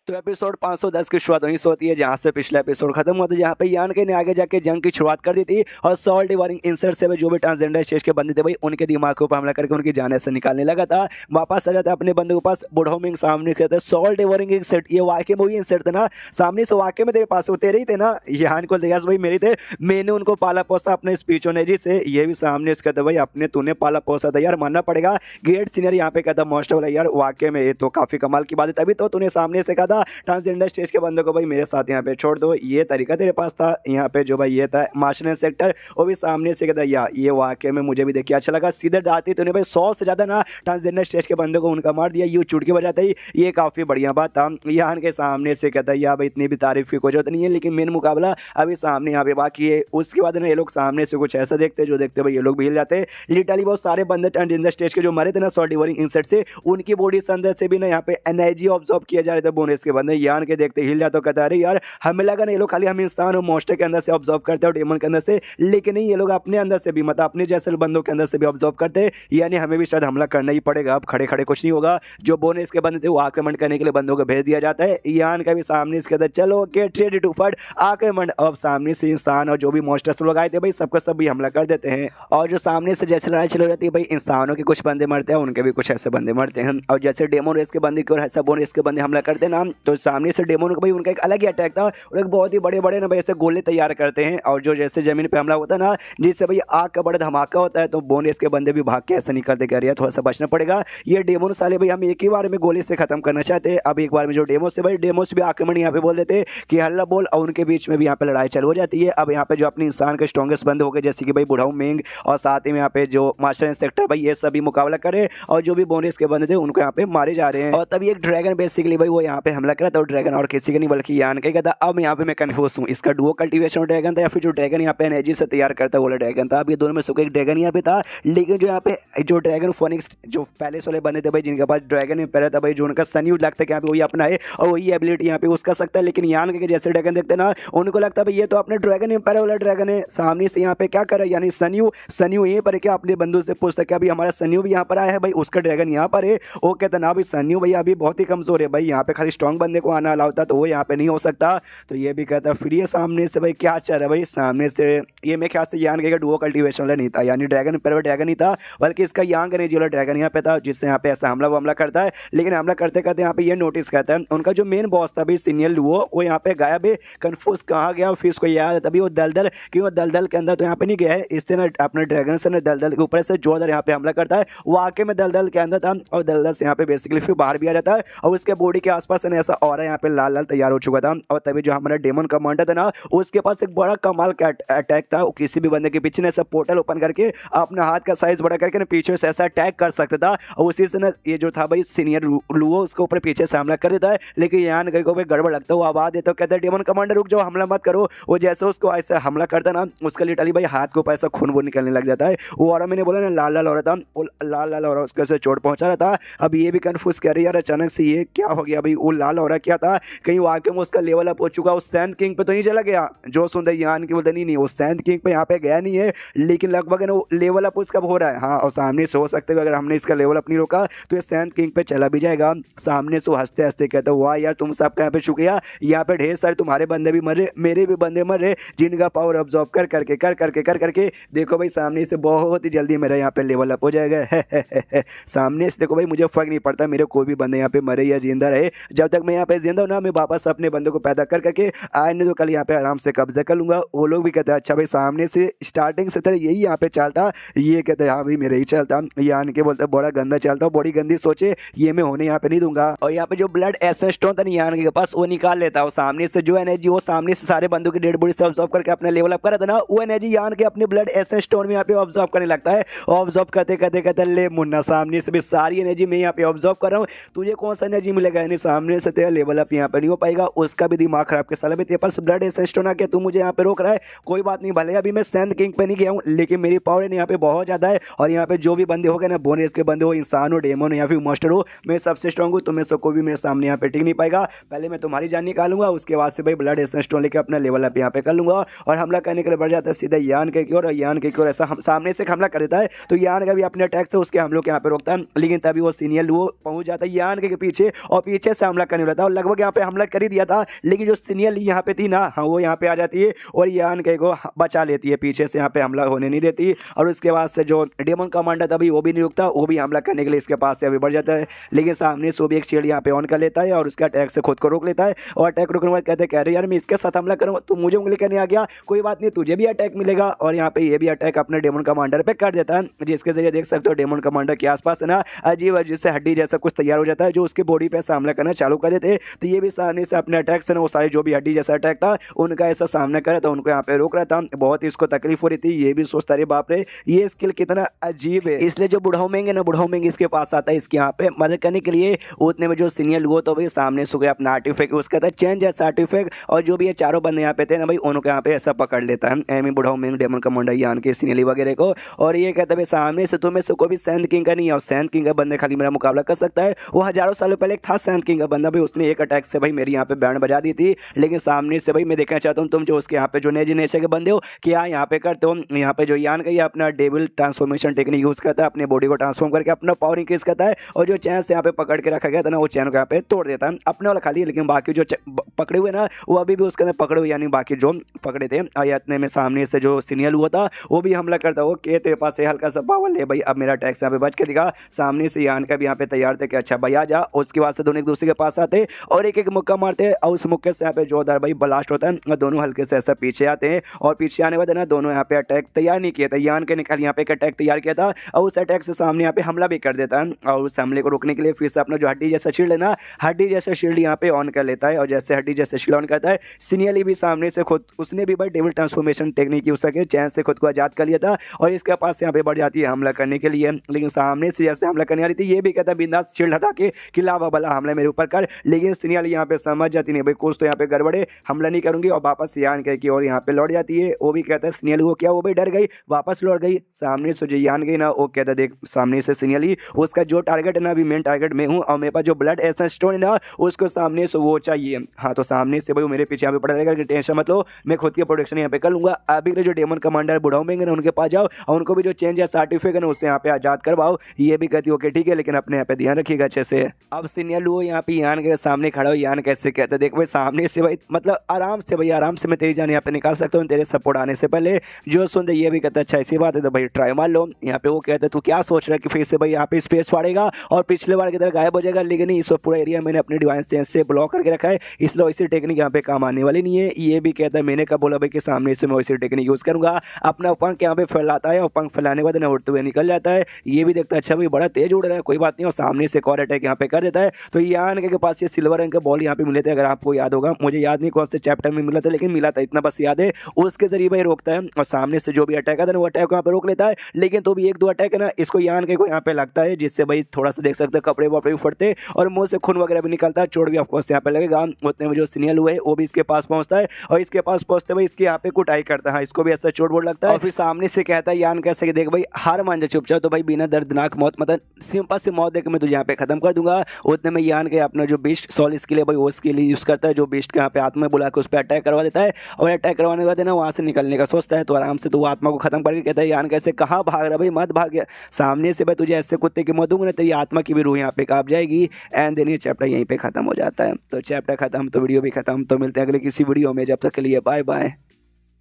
तो एपिसोड 510 की शुरुआत वहीं से होती है जहां से पिछला एपिसोड खत्म हुआ था, जहां पे यान के ने आगे जाके जंग की शुरुआत कर दी थी और सॉल्ट डिवरिंग इंसर्ट से जो भी ट्रांसजेंडर स्टेज के बंदे थे भाई उनके दिमाग के ऊपर हमला करके उनकी जान से निकालने लगा था। वापस आ जाता है अपने बंदे के पास बुढ़ो मिंग सामने से सॉल्ट डिवरिंग इंसर्ट, ये वाकई में वही इंसर्ट थे ना सामने से, वाकई में तेरे पास वो तेरे ही थे ना। यान को यस भाई मेरे थे, मैंने उनको पाला पोसा अपने स्पीच ओनेजी से, ये भी सामने इसका था भाई अपने तूने पाला पोसा था यार, मानना पड़ेगा। ग्रेट सीनियर यहाँ पे कहता मोस्ट वाला यार, वाकई में ये तो काफी कमाल की बात है, तभी तो तूने सामने से कहा था ट्रांसजेंडर स्टेज के बंदों को भाई मेरे साथ यहाँ पे छोड़ दो, ये तरीका तेरे पास था। यहाँ पे जो भाई ये था मार्शल सेक्टर, वो भी सामने से कहता यार ये वाकई में मुझे भी देखिए अच्छा लगा, सीधे दाती तूने भाई 100 से ज्यादा ना ट्रांसजेंडर स्टेज के बंदों को उनका मार दिया, यू चुटकी बजाते ही, ये काफी बढ़िया बात था। यहाँ के सामने से कहता है यार भाई इतनी भी तारीफ की कोई जरूरत नहीं है, लेकिन मेन मुकाबला अभी सामने यहाँ पे बाकी है। उसके बाद ना ये लोग सामने से कुछ ऐसा देखते जो देखते भाई ये लोग भी हिल जाते। लिटरली बहुत सारे बंदे ट्रांसजेंडर स्टेज के जो मरे थे ना सॉल्ट डिवरिंग इंसर्ट से, उनकी बॉडी से अंदर से भी ना यहाँ पे एनर्जी ऑब्जॉर्व किया जा रहे थे बोनस के बंदे। यान के देखते हिल जाते, कहता अरे यार हमें लगा ना ये लोग खाली हम इंसान और मोस्टर के अंदर से ऑब्जॉर्व करते हैं और डेमन के अंदर से, लेकिन नहीं, ये लोग अपने अंदर से भी मतलब अपने जैसे बंदों के अंदर से भी ऑब्जॉर्व करते हैं, यानी हमें भी शायद हमला करना ही पड़ेगा। अब खड़े खड़े कुछ नहीं होगा, जो बोनस के बंदे थे वो आक्रमण करने के लिए बंदों को भेज दिया जाता है। यान का भी सामने इसके अंदर चलो गेट रेडी टू फाइट आक्रमण, अब सामने से इंसान और जो भी मोस्टर्स लोग आए थे भाई सबका सब भी हमला कर देते हैं। और जो सामने से जैसे लड़ाई चल जाती है भाई इंसानों के कुछ बंदे मरते हैं, उनके भी कुछ ऐसे बंदे मरते हैं, और जैसे डेमन रेस के बंदे की और ऐसा बोनस के बंदे हमला करते हैं ना, तो सामने से डेमन को भाई उनका एक अलग ही अटैक था और एक बहुत ही बड़े बड़े ना भाई ऐसे गोले तैयार करते हैं, और जो जैसे जमीन पे हमला होता है ना जिससे भाई आग का बड़ा धमाका होता है, तो बोनस के बंदे भी भाग के ऐसा निकलते कह रहे हैं थोड़ा सा बचना पड़ेगा, ये डेमोन साले भाई हम एक ही बार में गोली से खत्म करना चाहते हैं। अब एक बार में जो डेमोस से भाई डेमोस भी आक्रमण यहाँ पे बोल देते कि हल्ला बोल, और उनके बीच में भी यहाँ पे लड़ाई चालू हो जाती है। अब यहाँ पे जो अपने इंसान के स्ट्रॉन्गेस्ट बंदे हो गए जैसे कि भाई बुढ़ाऊ मेंग और साथ ही में यहाँ पे जो मास्टर इंस्पेक्टर भाई ये सभी मुकाबला करे, और जो भी बोनस के बंदे थे उनको यहाँ पे मारे जा रहे हैं। और तभी एक ड्रैगन बेसिकली भाई वो यहाँ पे हमला करा था, और ड्रैगन और किसी का नहीं बल्कि यान का था। अब यहाँ पे मैं कंफ्यूज हूँ, इसका डुओ कल्टीवेशन ड्रैगन था या फिर जो ड्रैगन यहाँ पे एनर्जी से तैयार करता है वो ड्रैगन था। अब ये दोनों में से कोई एक ड्रैगन यहाँ पे था, लेकिन जो यहाँ पे जो ड्रैगन फोनिक्स जो पैलेस वाले बंदे थे भाई जिनके पास ड्रैगन एम्पायर था भाई, जो उनका सन यूज लगता है कि यहाँ पे वही अपना है और वही एबिलिटी यहाँ पे यूज कर सकता है, लेकिन यान के जैसे ड्रैगन देखते ना उनको लगता है भाई ये तो अपने ड्रैगन एम्पायर वाला ड्रैगन है। सामने से यहाँ पे क्या करे यानी सन्यू यहीं पर क्या अपने बंधु से पूछता है कि अभी हमारा सन्यू भी यहाँ पर आया है भाई, उसका ड्रैगन यहाँ पर है। वो कहता ना भाई सन्यू भैया अभी बहुत ही कमजोर है भाई, यहाँ पे खाली स्ट्रॉन्ग बंदे को आना अलाउ था, तो वो यहाँ पे नहीं हो सकता। तो ये भी कहता फिर ये सामने से भाई क्या चल रहा है भाई, सामने से ये मेरे ख्याल से यान के डुओ कल्टीवेशन वाला नहीं था, यानी ड्रैगन पर ड्रैगन नहीं था, बल्कि इसका यांग एनर्जी वाला ड्रैगन यहाँ पे था, जिससे यहाँ पे ऐसा हमला करता है। लेकिन हमला करते करते यहाँ पे ये नोटिस करता है उनका जो मेन बॉस था भाई सीनियर लुओ, वो यहाँ पे गायब है, कंफ्यूज कहाँ गया फिर उसको याद है तभी वो दलदल, क्यों दलदल के अंदर तो यहाँ पे नहीं गया है, इससे ना अपने ड्रैगन से ना दलदल के ऊपर से जोरदार यहाँ पे हमला करता है, वो आके में दलदल के अंदर था और दलदल से यहाँ पे बेसिकली फिर बाहर भी आ जाता है, और उसके बॉडी के आसपास ऐसा और यहाँ पे लाल लाल तैयार हो चुका था। और तभी जो हमारा डेमन कमांडर था ना उसके पास एक बड़ा कमाल का अटैक था, किसी भी बंदे के पीछे ना ऐसा पोर्टल ओपन करके अपना हाथ का साइज बड़ा करके ना पीछे से ऐसा अटैक कर सकता था, और उसी से ना ये जो था भाई सीनियर लुओ उसके ऊपर पीछे से हमला कर देता है। लेकिन यहाँ गई को भाई गड़बड़ लगता है, वो आवाज देता है, कहता है डेमन कमांडर रुक जाओ हमला मत करो। वो जैसे उसको ऐसा हमला करता ना उसका लिटरली भाई हाथ के ऊपर ऐसा खून वो निकलने लग जाता है, वो और मैंने बोला ना लाल लाल हो रहा था, वो लाल लाल हो रहा उसके से चोट पहुंचा रहा था। अब ये भी कंफ्यूज कर रही यार अचानक से ये क्या हो गया भाई, वो लाल हो रहा क्या था, कहीं वाकई में उसका लेवल अप हो चुका, उस सैंड किंग पे तो नहीं चला गया जो सुंदर यान की बोलते नहीं वो सैंड किंग पे यहाँ पे गया नहीं है, लेकिन लगभग ना लेवल अप उसका हो रहा है। हाँ और सामने से हो सकता है अगर हमने इसका लेवल अप नहीं रोका तो ये सैंड किंग पे चला भी जाएगा। सामने से हंसते हंसते कहता वाह यार तुम सबका यहाँ पे शुक्रिया, यहाँ पे ढेर सारे तुम्हारे बंदे भी मरे मेरे भी बंदे मरे जिनका पावर ऑब्जॉर्व कर करके देखो भाई सामने से बहुत ही जल्दी मेरा यहाँ पे लेवल अप हो जाएगा। सामने से देखो भाई मुझे फर्क नहीं पड़ता मेरे कोई भी बंदे यहाँ पे मरे या जिंदा रहे, जब तक मैं यहाँ पे जिंदा हूँ ना मैं वापस अपने बंदों को पैदा कर करके आज नहीं तो कल यहाँ पे आराम से कब्जा कर लूंगा। वो लोग भी कहते हैं अच्छा भाई सामने से स्टार्टिंग से तेरा यही यहाँ पे चलता, ये कहते हैं हाँ भाई मेरा ही चलता, यान के बोलते बड़ा गंदा चलता, बड़ी गंदी सोचे ये मैं होने यहाँ पे नहीं दूंगा। और यहाँ पे जो ब्लड एसेंस स्टोन था यान के पास वो निकाल लेता है, सामने से जो एनर्जी वो सामने से सारे बंदों की डेड बॉडी से ऑब्जॉर्व करके अपना लेवल अप करा था ना, वो एनर्जी यान के अपने ब्लड एसेंस स्टोन में यहाँ पे ऑब्जॉर्व करने लगता है। ऑब्जॉर्व करते करते कहते ले मुन्ना सामने से भी सारी एनर्जी मैं यहाँ पे ऑब्जॉर्व कर रहा हूँ, तुझे कौन सा एनर्जी मिलेगा, यानी सामने से तेरा लेवल अप यहाँ पे नहीं हो पाएगा। उसका भी दिमाग खराब के साले तेरे पास ब्लड एसेंस स्टोन आके तू मुझे यहाँ पे रोक रहा है, कोई बात नहीं भले अभी मैं सैंड किंग पे नहीं गया हूँ लेकिन मेरी पावर यहाँ पे बहुत ज्यादा है, और यहाँ पे जो भी बंदे हो गए ना बोनस के बंदे हो इंसान हो डेमन हो या फिर मास्टर हो मैं सबसे स्ट्रांग हूँ, तुम्हें से कोई भी मेरे सामने यहाँ पे टिक नहीं पाएगा। पहले मैं तुम्हारी जान निकालूंगा उसके बाद से भाई ब्लड एसेंस स्टोन लेके अपना लेवल अप यहाँ पे कर लूंगा, और हमला करने के लिए बढ़ जाता है सीधा यान के की ओर, और यान के की ओर ऐसा सामने से हमला कर देता है, तो यान का भी अपने अटैक से उसके हम लोग यहाँ पे रोकता है। लेकिन तभी वो सीनियर लुओ पहुंच जाता है यान के पीछे और पीछे से हमला करने वाला था और लगभग यहाँ पे हमला कर ही दिया था, लेकिन जो सीनियर यहाँ पे थी ना, हाँ, वो यहाँ पे आ जाती है और यान के को बचा लेती है, पीछे से यहाँ पे हमला होने नहीं देती। और उसके बाद से जो डेमन कमांडर था भाई वो भी नहीं रुकता, वो भी हमला करने के लिए इसके पास से अभी बढ़ जाता है, लेकिन सामने से वो भी एक शील्ड यहाँ पे ऑन कर लेता है और उसका अटैक से खुद को रोक लेता है। और अटैक रोकने के बाद कहते हैं कह रहे यार मैं इसके साथ हमला करूँगा, तो मुझे उंगली करने आ गया, कोई बात नहीं तुझे भी अटैक मिलेगा। और यहाँ पे ये भी अटैक अपने डेमन कमांडर पे कर देता है, जिसके जरिए देख सकते हो डेमन कमांडर के आसपास है ना अजीब अजीब से हड्डी जैसा कुछ तैयार हो जाता है, जो उसके बॉडी पे हमला करना चालू कर देते। तो ये भी सामने से अपने अटैक से ना वो सारे जो भी हड्डी जैसा अटैक था उनका ऐसा सामना कर रहा था, उनको यहाँ पे रोक रहा था। बहुत ही इसको तकलीफ हो रही थी, ये भी सोचता रहे बाप रे ये स्किल कितना अजीब है। इसलिए जो बुढ़ाऊ मेंगे ना, बुढ़ाऊ मेंगे इसके पास आता है इसके यहाँ पे मदद करने के लिए। उतने में जो सीनियर लोग तो भाई सामने से अपना आर्टिफैक्ट उसका था चेंज जैसा आर्टिफैक्ट, और जो भी ये चारों बंदे यहाँ पे थे ना भाई उनको यहाँ पे ऐसा पकड़ लेता है एमी बुढ़ाऊ मेंग डेमन कमांडर यान के सीनियर वगैरह को। और ये कहता है सामने से तुम्हें से कोई भी सैंड किंग का नहीं है, और सैंड किंग का बंदे खाली मेरा मुकाबला कर सकता है। वो हजारों सालों पहले था सैंड किंग का बंदा भाई, उसने एक अटैक से भाई मेरी यहाँ पे बैंड बजा दी थी। लेकिन सामने से भाई मैं देखना चाहता हूँ तुम जो उसके यहाँ पे जो नए नेचर के बंदे हो क्या यहाँ पे करते हो। यहाँ पे जो यान का ये अपना डेविल ट्रांसफॉर्मेशन टेक्निक यूज करता है, अपने बॉडी को ट्रांसफॉर्म करके अपना पावर इंक्रीज करता है, और जो चैन से यहाँ पे पकड़ के रखा गया था ना वो चैन को यहाँ पे तोड़ देता है अपने वाला खाली। लेकिन बाकी जो पकड़े हुए ना वो अभी भी उसके अंदर पकड़े हुए, यानी बाकी जो पकड़े थे। इतने में सामने से जो सीनियर हुआ था वो भी हमला करता हो के तेरे पास से हल्का सा पावर ले भाई, अब मेरा टैक्स यहाँ पे बच के दिखा। सामने से यान का भी यहाँ पे तैयार थे कि अच्छा भाई आ जा। उसके बाद से दोनों एक दूसरे के पास आते और एक एक मुक्का मारते, और उस मुक्के से यहाँ पे जोरदार भाई ब्लास्ट होता है, दोनों हल्के से ऐसा पीछे आते हैं। और पीछे आने बाद ना दोनों यहाँ पे अटैक तैयार नहीं किया था, यान के निकाल यहाँ पे एक अटैक तैयार किया था, और उस अटैक से सामने यहाँ पे हमला भी कर देता है। और उस हमले को रोकने के लिए फिर से अपना जो हड्डी जैसा शील्ड है ना, हड्डी जैसा शील्ड यहाँ पे ऑन कर लेता है। और जैसे हड्डी जैसे शील्ड ऑन करता है सीनियरली भी सामने से खुद उसने भी भाई डेविल ट्रांसफॉर्मेशन टेक्निक यूज करके चैन से खुद को आजाद कर लिया था, और इसके पास यहाँ पे बढ़ जाती है हमला करने के लिए। लेकिन सामने से जैसे हमला करने वाली थी ये भी कहता है बिंदास शील्ड हटा के कि लावा भला हमला मेरे ऊपर कर। लेकिन सीनियर यहाँ पे समझ जाती नहीं भाई कुछ तो यहाँ पे गड़बड़े, हमला नहीं करूंगी, और वापस यान कह की और यहाँ पे लौट जाती है। वो भी कहता है सीनियर वो क्या, वो भी डर गई वापस लौट गई। सामने से जो यान गई ना वो कहता है देख सामने से सीनियरली उसका जो टारगेट है ना अभी मेन टारगेट में हूँ, और मेरे पास जो ब्लड एसेंस स्टोन है ना उसको सामने से वो चाहिए। हाँ तो सामने से भाई मेरे पीछे यहाँ पे पड़ा रहेगा कि टेंशन मत लो, मैं खुद की प्रोटेक्शन यहाँ पे कर लूंगा। अभी के जो डेमन कमांडर बुढ़ाऊ मेंगे ना उनके पास जाओ और उनको भी जो चेंज है सर्टिफिकेट है उससे यहाँ पे आजाद करवाओ। ये भी कहती ओके ठीक है, लेकिन अपने यहाँ पे ध्यान रखिएगा अच्छे से। अब सीनियर लो यहाँ पे यान के सामने खड़ा हो, यान कैसे कहते देख भाई सामने से भाई मतलब आराम से भाई आराम से मैं तेरी जान यहाँ पे निकाल सकता हूँ तेरे सपोर्ट आने से पहले। जो सुनते ये भी कहता अच्छा ऐसी बात है तो भाई ट्राई मार लो। यहाँ पे वो कहता है तू क्या सोच रहा है कि फिर से भाई यहाँ पे स्पेस फाड़ेगा और पिछले बार की तरह गायब हो जाएगा, लेकिन इस पूरा एरिया मैंने अपने डिवाइस चेंज से ब्लॉक करके रखा है, इसलिए वैसी टेक्निक यहाँ पे काम आने वाली नहीं है। ये भी कहता है मैंने कहा बोला भाई कि सामने से मैं वैसी टेक्निक यूज करूंगा। अपना पंख यहाँ पे फैलाता है और पंख फैलाने के बाद ना उड़ते हुए निकल जाता है। ये भी देखता है अच्छा भाई बड़ा तेज उड़ रहा है, कोई बात नहीं, और सामने से एक और अटैक यहाँ पे कर देता है। तो यान के पास ये सिल्वर रंग के बॉल यहाँ पे मिले थे, अगर आपको याद होगा, मुझे याद नहीं कौन से चैप्टर में मिला था लेकिन मिला था इतना बस याद है। उसके जरिए भाई रोकता है और सामने से जो भी अटैक आता है वो अटैक यहाँ पे रोक लेता है। लेकिन तो भी एक दो अटैक है ना इसको यान के को यहाँ पे लगता है, जिससे भाई थोड़ा सा देख सकते हैं कपड़े वपड़े भी फटते और मुंह से खून वगैरह भी निकलता है, चोट भी ऑफकोर्स यहाँ पे लगेगा। उतने में जो सीनियर हुए वो भी इसके पास पहुंचता है और इसके पास पहुंचते भाई इसके यहाँ पे कुटाई करता है, इसको भी ऐसा चोट बोट लगता है। और फिर सामने से कहता है यान कैसे कि देख भाई हार मान जा चुपचाप, तो भाई बिना दर्दनाक मौत मतलब सिंपल से मौत देकर मैं तुझे यहाँ पे खत्म कर दूंगा। उतने में यान के अपना जो बिस्ट सॉल स्किल है भाई वो स्किल यूज करता है, जो बिस्ट के यहाँ पे आत्मा बुला के उस पर अटैक करवा देता है, और अटैक करवाने के बाद ना वहाँ से निकलने का सोचता है। तो आराम से तो वो आत्मा को खत्म करके कहता है यान कैसे कहाँ भाग रहा भाई, मत भाग, सामने से भाई तुझे ऐसे कुत्ते की मौत दूंगा ना तेरी आत्मा की भी रूह यहाँ पे कांप जाएगी। एंड देन ये चैप्टर यहीं पे खत्म हो जाता है। तो चैप्टर खत्म तो वीडियो भी खत्म, तो मिलते हैं अगले किसी वीडियो में, जब तक के लिए बाय बाय।